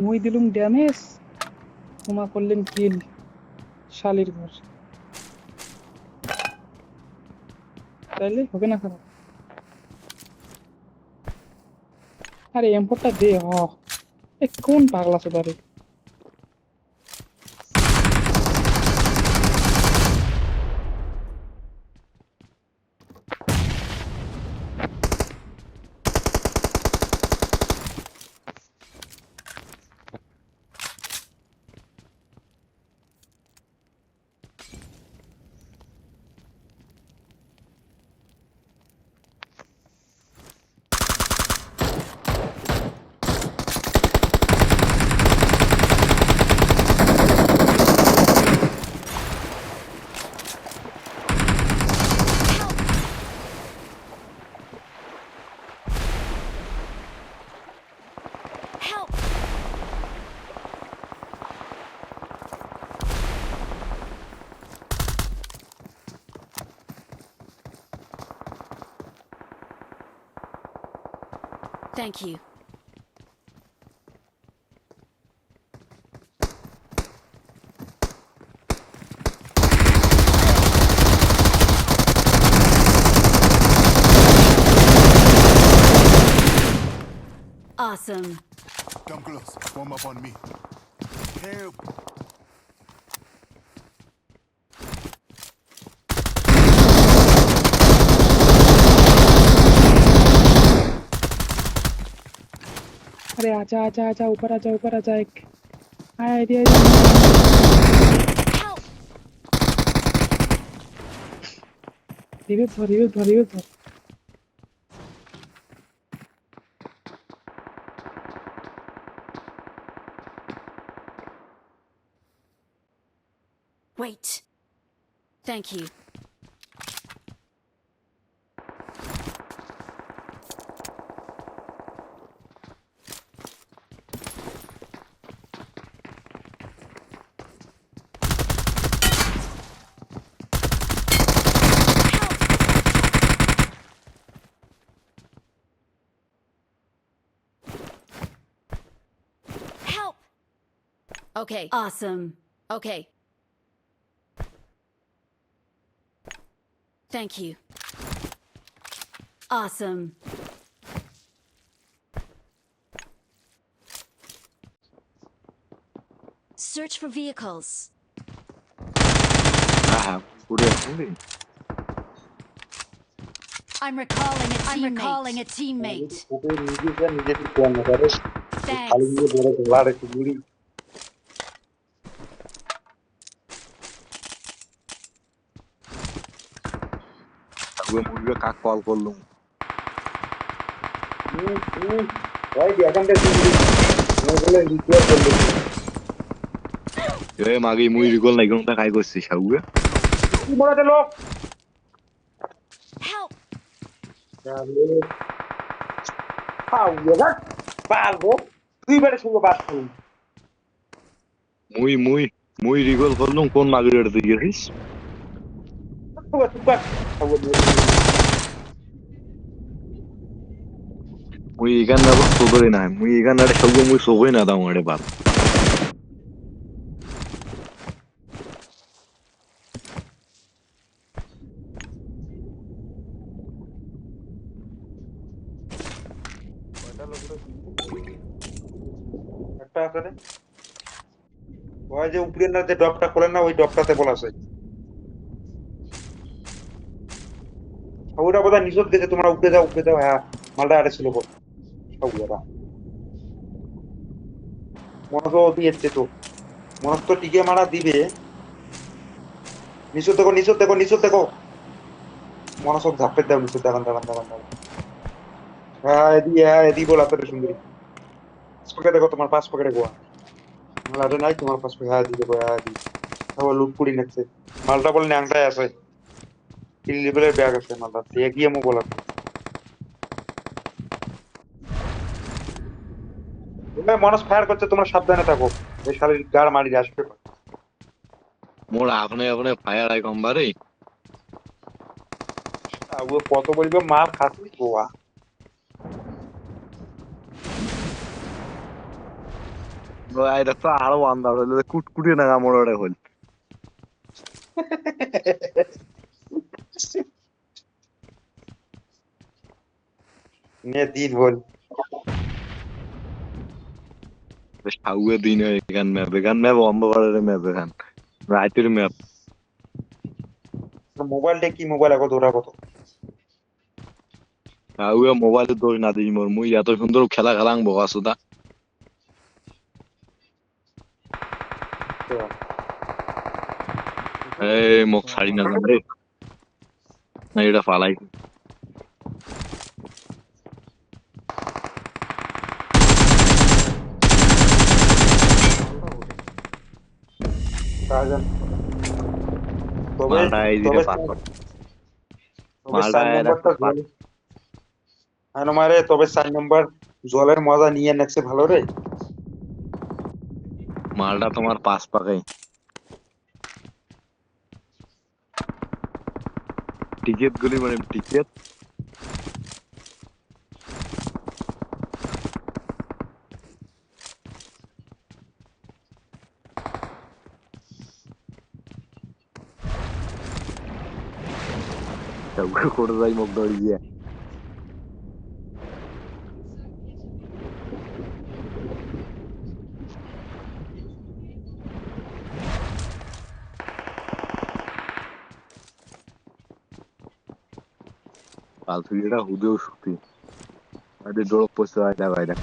মুই দিলুম ড্যামেজ, তোমা করলেন কিল। শালির ঘর, তাইলে হবে না খারাপ। আরে এম্পোরটা দে কোন পাগলা চোদারে। Help! Thank you. Awesome. Come close. Form up on me. Help. अरे आजा आजा आजा, ऊपर आजा एक। आया आइडिया। Help! रिवेट धर। Wait. Thank you. Help! Okay. Awesome. Okay. Thank you. Awesome. Search for vehicles. Good afternoon. I'm recalling a teammate. নিজে কোন করে খালি Thanks. নিজে বড় গোলার একটু গুড়ি Gue mau juga kakol kolung. ভাই এখানকার বলে রিপেয়ার করলে Yo magi muy rigol na igong ta kai ko si Shawu. কি বড় লোক Help! পাও এরা পারবো তুই বেড়ে সঙ্গে বাস করুন Muy rigol kolung kon magi red diris. Muy igan na ba sobore na. Muy igan na Shawu muy soboy na da ngare ba. একটা আছে রে ওই যে উপরের না যে ডপটা খোলেন না ওই ডপটাতে বলা আছে ওটা বোধহয় নিচত গেছে তোমরা উপরে যাও হ্যাঁ মালটা আরে ছিল বল সব ওরা মনোজ দিয়েছে তো মনোজ তো টিকে মারা দিবে নিচত দেখো মনোজ ঝাপের দাও নিচত দাঁড়ান হ্যাঁ এদি বল আপনাদের সুন্দরী পাঁচ পকেটে দেখো তোমার পাঁচ পকেটে গোয়া মালাটা নাই তোমার পাঁচ পকেটে হ্যাঁ দি দেখো হ্যাঁ দি আবার লুট করি নাকছে মালটা বলে ন্যাংটাই আছে তিন লেভেলের ব্যাগ আছে মালটা এগিয়ে মো বলা মানুষ ফায়ার করছে তোমরা সাবধানে থাকো এই শালির গাড় মারি আসবে Mor apne fire ai kombare. ও কত বলবে মার খাচ্ছি গোয়া এটা তো আরো আন্দাজ হইলে কুটকুটি না কামড়ে হইল নে দিন বল সাউয়ে দিন এখান ম্যাপ অন্ধকারের ম্যাপ এখান রাতের ম্যাপ মোবাইলটা কি মোবাইল আগত ওরা কত সাউয়ে মোবাইলে দোষ না দিই মোর মুই এত সুন্দর খেলা খেলাং বকা সুদা এই মোক ছাড়ি না যান রে না এটা ফালাই কাজন তবে মালটা এই দিকে তবে পাস কর তবে মালটা 4 এটা নম্বরটা পাস মারে তবে 4 নম্বর জলের মজা নিয়ে নেছে ভালো রে মালটা তোমার পাস পাকে টিকেট গুলি মানে টিকেট করে যাই মুখ ধরে গিয়ে ফালতু এটা হুদেও শক্তি আরে ডোর পয়সা আইডা